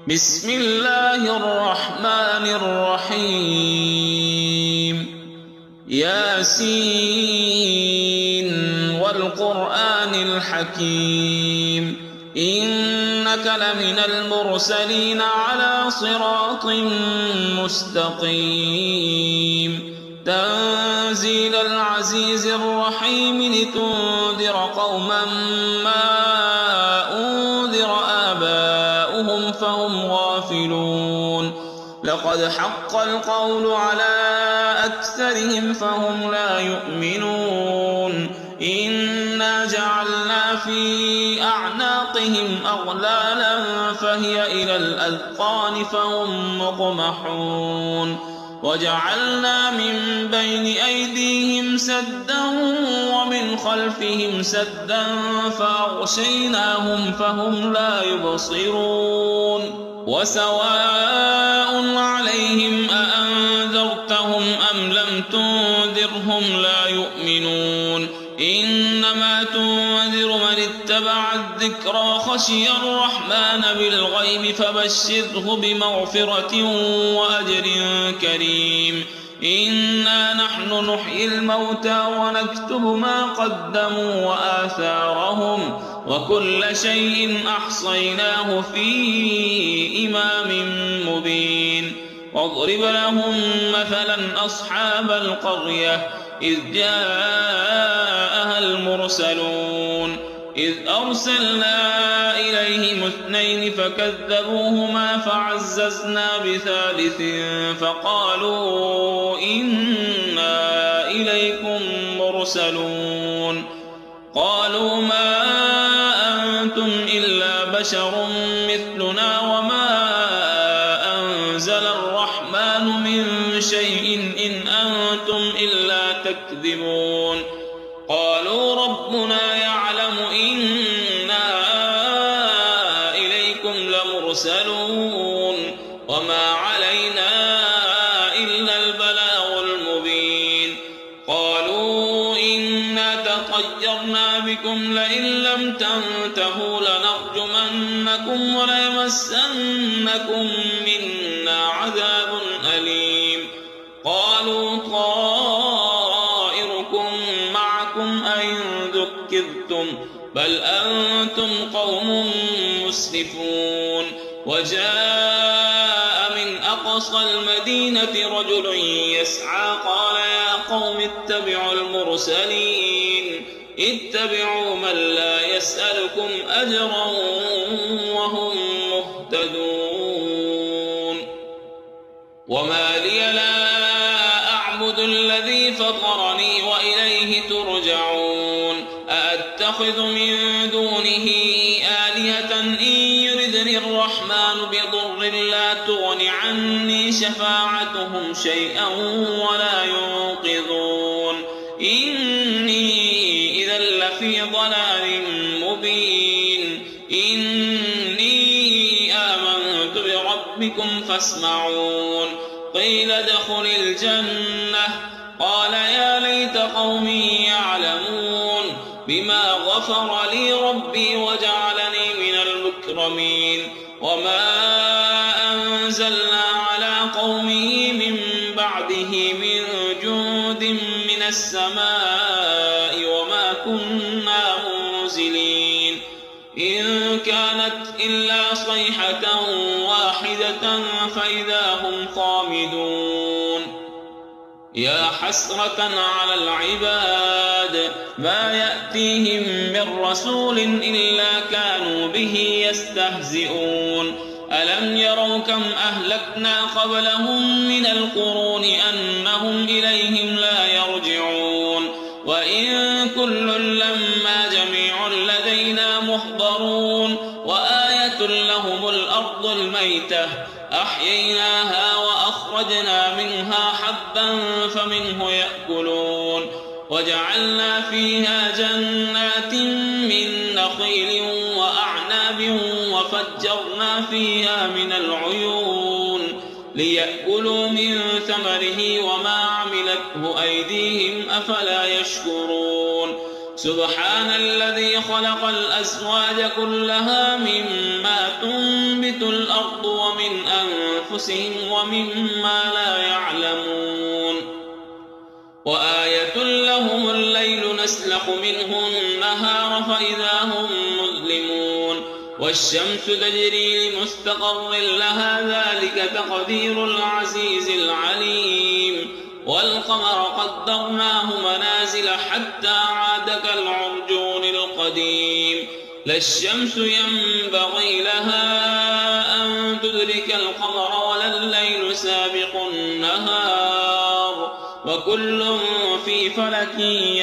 بسم الله الرحمن الرحيم ياسين والقرآن الحكيم إنك لمن المرسلين على صراط مستقيم تنزيل العزيز الرحيم لتنذر قوما ما أنذر آباؤهم فهم غافلون لقد حق القول على أكثرهم فهم لا يؤمنون إنا جعلنا في أعناقهم أغلالا فهي إلى الأذقان فهم مقمحون وجعلنا من بين أيديهم سدا ومن خلفهم سدا فأغشيناهم فهم لا يبصرون وسواء عليهم أأنذرتهم أم لم تنذرهم لا يؤمنون إنما تنذر من اتبع الذكر وخشي الرحمن بالغيب فبشره بمغفرة وأجر كريم إنا نحن نحيي الموتى ونكتب ما قدموا وآثارهم وكل شيء أحصيناه في إمام مبين واضرب لهم مثلا أصحاب القرية إذ جاءها المرسلون إذ أرسلنا إليهم اثنين فكذبوهما فعززنا بثالث فقالوا إنا إليكم مرسلون قالوا ما أنتم إلا بشر مثلنا وما أنزل الرحمن من شيء إن أنتم إلا تكذبون قالوا ربنا يعلم إنا إليكم لمرسلون وما علينا إلا البلاغ المبين قالوا إنا تطيرنا بكم لئن لم تنتهوا لنرجمنكم وليمسنكم منا عذاب أليم قالوا طائركم معكم أئن ذكرتم بل أنتم قوم مسرفون وجاء من أقصى المدينة رجل يسعى قال يا قوم اتبعوا المرسلين اتبعوا من لا يسألكم أجرا وهم مهتدون وما لي لا أعبد الذي فطرني وإليه ترجعون أأتخذ من دونه آلهة إن يردني الرحمن بضر لا تغن عني شفاعتهم شيئا ولا ينقذون إني إذا لفي ضلال مبين إني آمنت بربكم فاسمعون قيل ادخل الجنة قال يا ليت قومي يعلمون بما غفر لي ربي وجعلني من المكرمين وما أنزلنا على قومه من بعده من جند من السماء وما كنا منزلين إن كانت إلا صيحة واحدة فإذا هم خامدون يا حسرة على العباد ما يأتيهم من رسول إلا كانوا به يستهزئون ألم يروا كم أهلكنا قبلهم من القرون أنهم إليهم لا يرجعون وإن كل لما جميع لدينا محضرون وآية لهم الأرض الميتة أحييناها وأخرجنا منها حبا فمنه يأكلون وجعلنا فيها جنات من نخيل وأعناب وفجرنا فيها من العيون ليأكلوا من ثمره وما عملته أيديهم أفلا يشكرون سبحان الذي خلق الأزواج كلها مما تنبت الأرض ومن أنفسهم ومما لا يعلمون وآية لهم الليل نسلخ منه النهار فإذا هم مظلمون والشمس تجري لمستقر لها ذلك تقدير العزيز العليم والقمر قدرناه منازل حتى عاد كالعرجون القديم لا الشمس ينبغي لها أن تدرك القمر ولا الليل سابق النهار وكل في فلك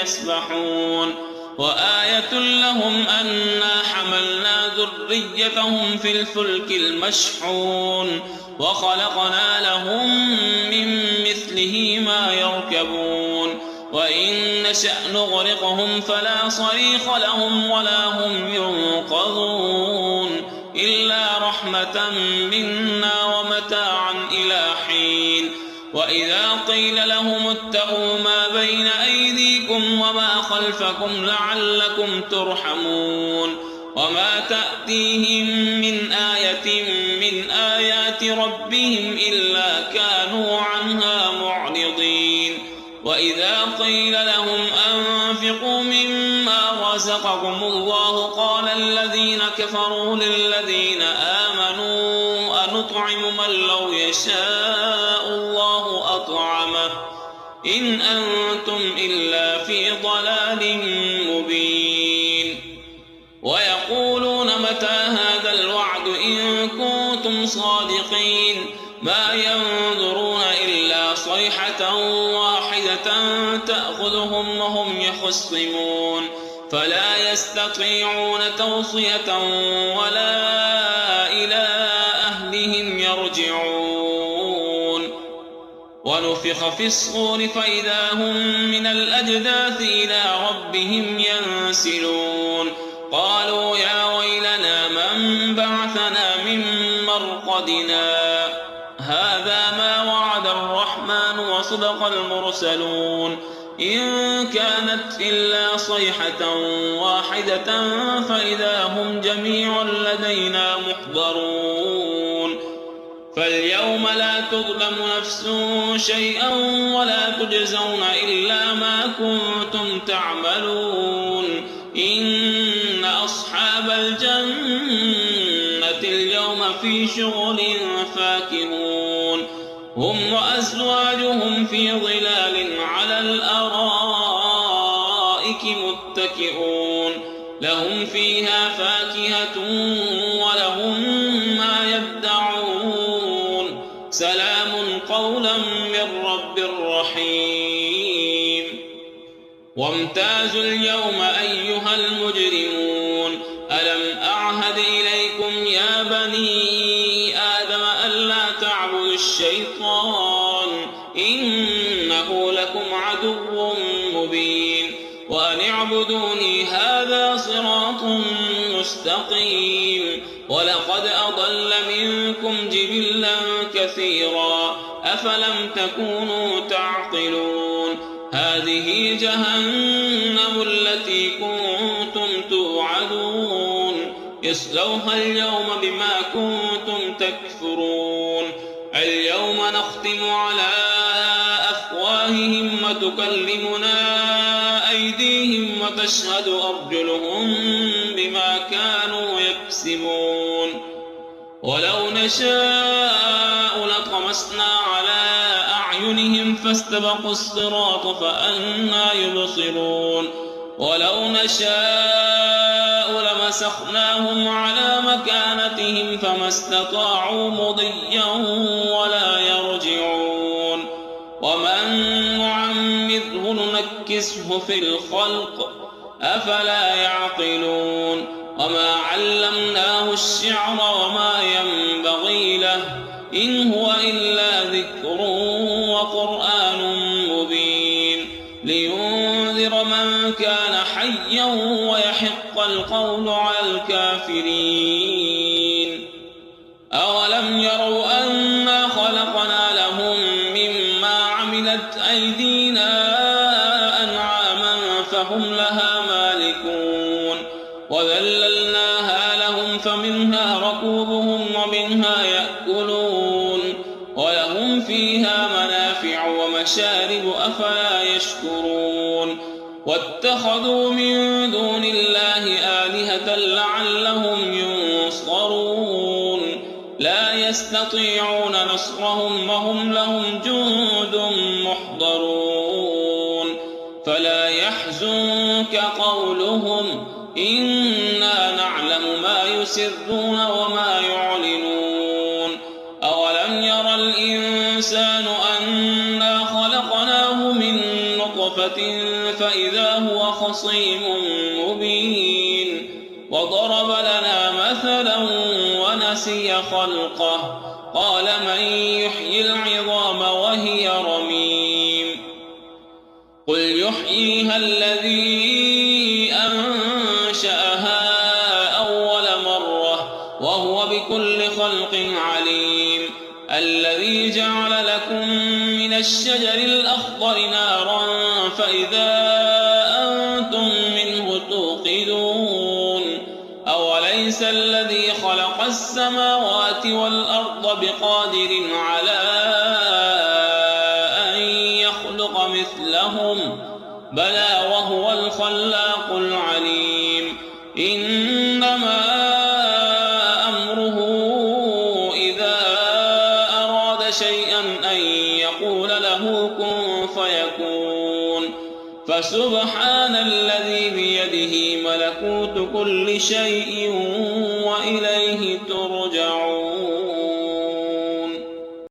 يسبحون وآية لهم أنا حملنا ذريتهم في الفلك المشحون وخلقنا لهم من مثله ما يركبون وإن نشأ نغرقهم فلا صريخ لهم ولا هم ينقذون إلا رحمة منا ومتاعا إلى حين وإذا قيل لهم اتقوا ما بين أيديكم وما خلفكم لعلكم ترحمون وما تأتيهم من آية من آيات ربهم إلا كانوا عنها معرضين وإذا قيل لهم أنفقوا مما رزقكم الله قال الذين كفروا للذين آمنوا أنطعم من لو يشاء الله أطعمه إن أنتم إلا في ضلال مبين ويقولون متى هذا الوعد إن كنتم صادقين ما ينظرون إلا صيحة واحدة تأخذهم وهم يخصمون فلا يستطيعون توصية ولا إلى أهلهم يرجعون ونفخ في الصور فإذا هم من الأجداث إلى ربهم ينسلون قالوا يا ويلنا من بعثنا من مرقدنا هذا ما وعد الرحمن وصدق المرسلون إن كانت إلا صيحة واحدة فإذا هم جميع لدينا محضرون فاليوم لا تظلم نفس شيئا ولا تجزون إلا ما كنتم تعملون إن أصحاب الجنة اليوم في شغل فاكهون هم وأزواجهم في ظلال على الأرائك متكئون لهم فيها فاكهة ولهم ما يدعون سلام قولا من رب رحيم وامتازوا اليوم أيها المجرمون ألم أعهد إليكم يا بني آدم ألا تعبدوا الشيطان إنه لكم عدو مبين وأن اعبدوني هذا صراط مستقيم ولقد أضل منكم جبلا كثيرا أفلم تكونوا تعقلون هذه جهنم التي كنتم توعدون اصلوها اليوم بما كنتم تكفرون اليوم نختم على أفواههم وتكلمنا أيديهم وتشهد أرجلهم بما كانوا يكسبون ولو نشاء لطمسنا على أعينهم فاستبقوا الصراط فأنى يبصرون ولو نشاء لمسخناهم على مكانتهم فما استطاعوا مضيا ولا يرجعون ومن نعمره ننكسه في الخلق أفلا يعقلون وما علمناه الشعر وما ينبغي له إن هو إلا ذكر وقرآن مبين لينذر من كان حيا ويحق القول على الكافرين أولم يروا أنا خلقنا لهم مما عملت أيدينا أنعاما فهم لها مالكون يأكلون ولهم فيها منافع ومشارب أفلا يشكرون واتخذوا من دون الله آلهة لعلهم ينصرون لا يستطيعون نصرهم وهم لهم جند محضرون فلا يحزنك قولهم إنا نعلم ما يسرون وما يعلنون أولم ير الإنسان أنا خلقناه من نطفة فإذا هو خصيم مبين وضرب لنا مثلا ونسي خلقه قال من يحيي العظام وهي رميم قل يحييها الذي أنشأها أول مرة وهو بكل خلق عليم الذي جعل لكم من الشجر الأخضر نارا فإذا أنتم منه توقدون أوليس الذي خلق السماوات والأرض بقادر على أن يخلق مثلهم بلى وهو الخلاق العليم إنما أمره إذا أراد شيئا أن يقول له كن فيكون فسبحان الذي بيده ملكوت كل شيء وإليه ترجعون